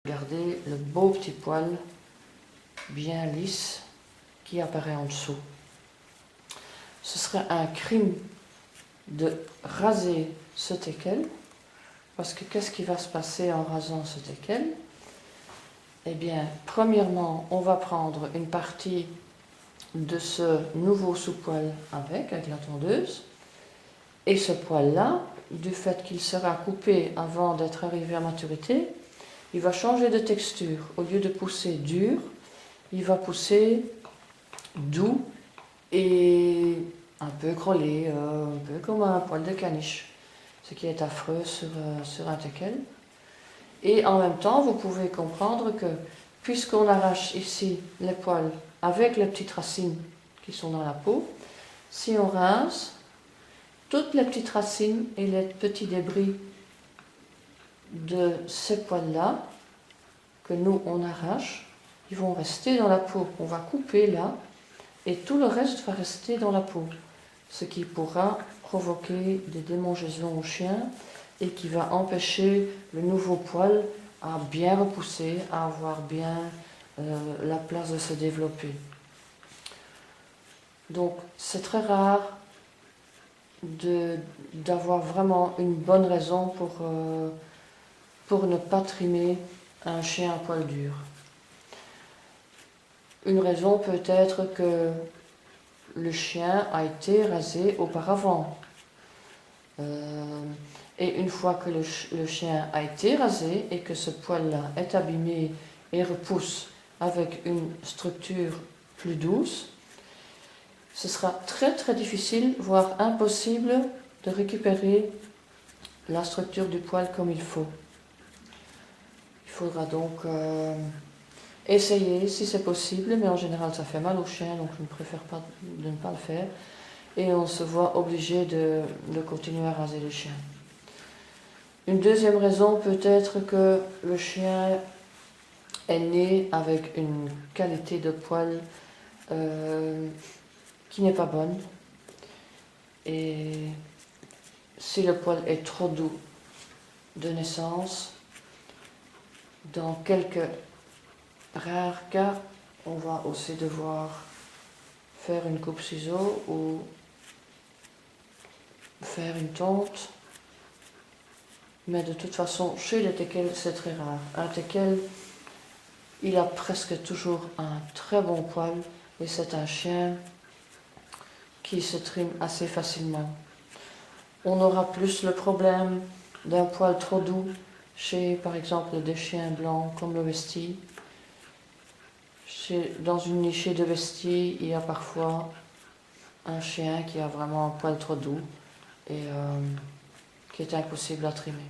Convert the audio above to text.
Regardez le beau petit poil bien lisse qui apparaît en dessous. Ce serait un crime de raser ce teckel, parce que qu'est-ce qui va se passer en rasant ce teckel? Eh bien, premièrement, on va prendre une partie de ce nouveau sous-poil avec la tondeuse, et ce poil-là, du fait qu'il sera coupé avant d'être arrivé à maturité, il va changer de texture. Au lieu de pousser dur, il va pousser doux et un peu crôlé, un peu comme un poil de caniche, ce qui est affreux sur un teckel. Et en même temps, vous pouvez comprendre que puisqu'on arrache ici les poils avec les petites racines qui sont dans la peau, si on rince, toutes les petites racines et les petits débris de ces poils-là, que nous on arrache, ils vont rester dans la peau. On va couper là, et tout le reste va rester dans la peau, ce qui pourra provoquer des démangeaisons au chien et qui va empêcher le nouveau poil à bien repousser, à avoir bien la place de se développer. Donc c'est très rare d'avoir vraiment une bonne raison pour ne pas trimer un chien à poil dur. Une raison peut être que le chien a été rasé auparavant. Et une fois que le chien a été rasé et que ce poil-là est abîmé et repousse avec une structure plus douce, ce sera très très difficile, voire impossible, de récupérer la structure du poil comme il faut. Il faudra donc essayer si c'est possible, mais en général ça fait mal au chien, donc je ne préfère pas de ne pas le faire. Et on se voit obligé de continuer à raser le chien. Une deuxième raison peut être que le chien est né avec une qualité de poil qui n'est pas bonne. Et si le poil est trop doux de naissance, dans quelques rares cas, on va aussi devoir faire une coupe ciseaux ou faire une tonte. Mais de toute façon, chez les teckels, c'est très rare. Un teckel, il a presque toujours un très bon poil et c'est un chien qui se trime assez facilement. On aura plus le problème d'un poil trop doux chez, par exemple, des chiens blancs comme le Westie. Dans une nichée de Westie, il y a parfois un chien qui a vraiment un poil trop doux et qui est impossible à trimer.